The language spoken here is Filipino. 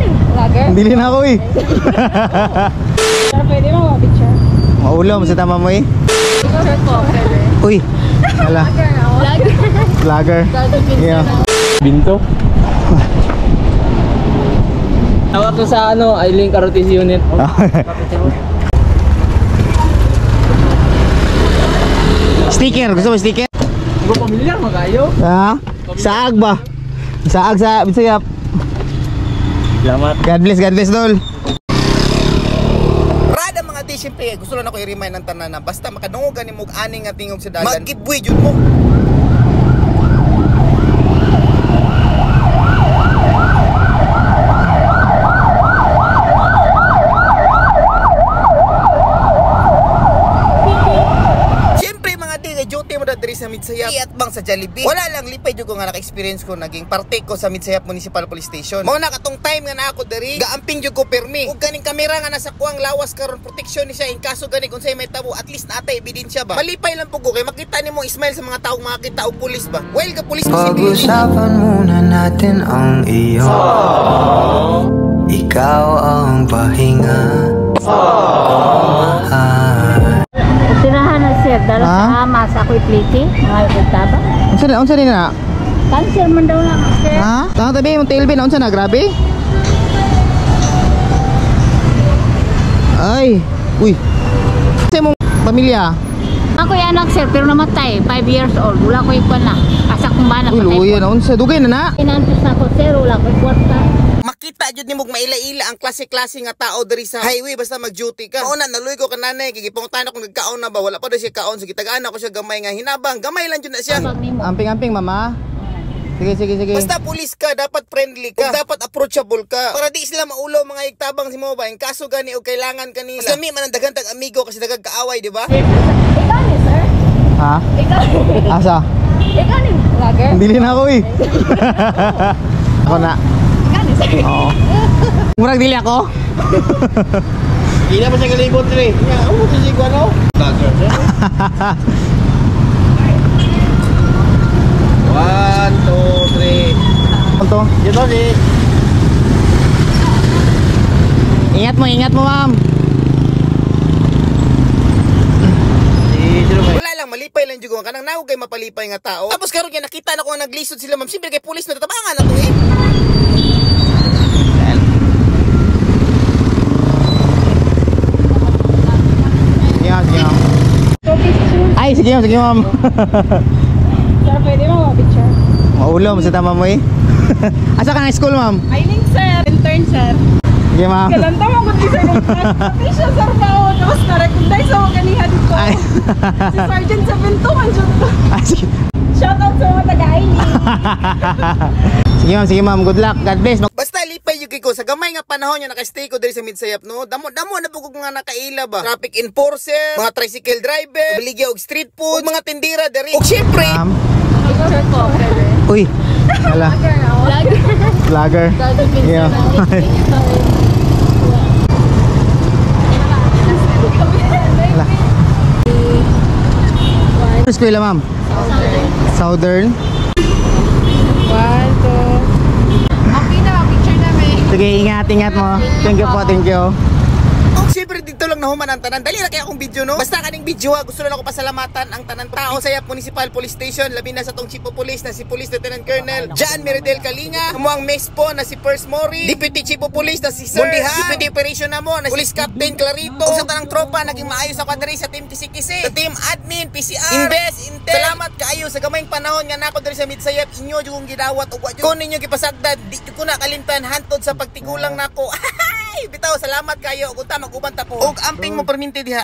ning vlogger? Dili na ako eh. Pero pwede mo picture. Maulom sa tama mo eh. Ikaw short ko. Uy. Hala. Vlogger. Vlogger. Yeah. Binto. Tawag ko sa ano, Ailing Carotis Unit. Sticker, gusto mo sticker? Hindi ko pamilyar, magayo. Ha? Saag ba? Saag sa Bisayap. Salamat. God bless dol. Rada mga di, siyempre, gusto lang ako i-remind ng tanan na basta makadungogan ni mong aning nga tingog sa dagan, mag-giveaway jud mo. Duty mo na diri sa Midsayap at bang sa Jollibee. Wala lang lipay jud ko nga naka-experience ko naging parte ko sa Midsayap Municipal Police Station. Mao na katong time nga na ako diri, gaamping jud ko permi. Ug ganing kamera nga nasa kuang lawas karon proteksyon ni siya in kaso gani unsay may tabo at least naatay ebidensya ba. Malipay lang pug ko kay makita nimo smile sa mga taong makita og pulis ba. Well ka pulis kasi pag-usapan muna natin ang iyo. Ikaw ang pahinga. Tirahan na sir, dala sa ama sa ako'y pliti, mga itaba. Unsa ni na? Cancer man daw na sir. Ha? Tang tabi mo tailbin unsa na grabe? Ay, uy. Sa mong pamilya? Ako yung anak sir, pero namatay, 5 years old. Wala ko ikuan na. Asa kong banak. Uy, luya na unsa dugay na na. Inantos na ko sir, wala ko ikwarta. makita jud nimo maila-ila ang klase-klase nga tao diri sa highway basta mag-duty ka. Una naluy ko kananay gigipungutan ako nagkaon na ba wala pa daw siya kaon sige tagaan ako siya gamay nga hinabang gamay lang jud na siya. Amping-amping mama. Sige. Basta pulis ka, dapat friendly ka, dapat approachable ka. Para di sila maulo mga igtabang si mo ba. In kaso gani o kailangan kanila. Kasi man ang daghang tag-amigo kasi dagag kaaway, di ba? Ikaw ni sir? Ha? Ikaw. Asa? Ikaw ni vlogger? Dili na ako eh. Ako na. Ikaw ni sir? Oo. Murag dili ako? Hindi na pa siya kalibot rin. Oo, kasi ko ano? Vlogger siya. 1, 2, 3. Ito. Dito si. Ingat mo ma'am. Wala lang, malipay lang jugo. Kanang naog kay mapalipay nga tao. Tapos karon kay nakita na ko nga naglisod sila ma'am. Siyempre kay pulis na tatabangan na to eh. Sige ma'am. Ay, sige ma'am. Sir, pwede mo picture? Maulom sa tama mo eh. Asa ka na school ma'am? Ailing sir, intern sir. Sige ma'am. Kalanta mo kung isa ng transportation sir bao. Tapos na-recognize ako kaniha dito. Ay. Si Sergeant sa Binto man dyan. Ay, sige. Shoutout sa mga taga-Ailing. Sige ma'am, good luck. God bless. Basta lipay yuki ko sa gamay nga panahon nga nakastay ko diri sa Midsayap no. Damo na bugog nga nakaila ba. Traffic enforcer, mga tricycle driver, baligya og street food, mga tindira diri. Og syempre, Ma'am. Ikaw sir ko. Uy. Hala. Vlogger. Vlogger. Yeah. Hala. Ano eskwela ma'am? Southern. 1, 2. Okay na, picture namin. Sige, ingat mo. Thank you po, thank you. og syempre dito lang nahuman ang tanan. Dali ra kay akong video no. Basta kaning video ha, gusto lang ako pasalamatan ang tanan tao sa Sayap Municipal Police Station, labi na sa tong Chief of Police na si Police Lieutenant Colonel John Meridel Kalinga, amo ang Mace po na si First Mori, Deputy Chief of Police na si Sir Mundiha, Deputy Operation na mo na si Police Captain Clarito, ug sa tanang tropa naging maayos ako diri sa Team Kisi-Kisi, sa Team Admin, PCR, Invest, Intel. Salamat kaayo sa gamayng panahon nga nako diri sa Midsayap. Inyo jud kong gidawat ug wa jud ko ninyo gipasagdan, di jud ko na kalimtan hantod sa pagtigulang nako. Bitaw, salamat kayo. Ug unta mag-uban ta po. Og amping mo perminti diha.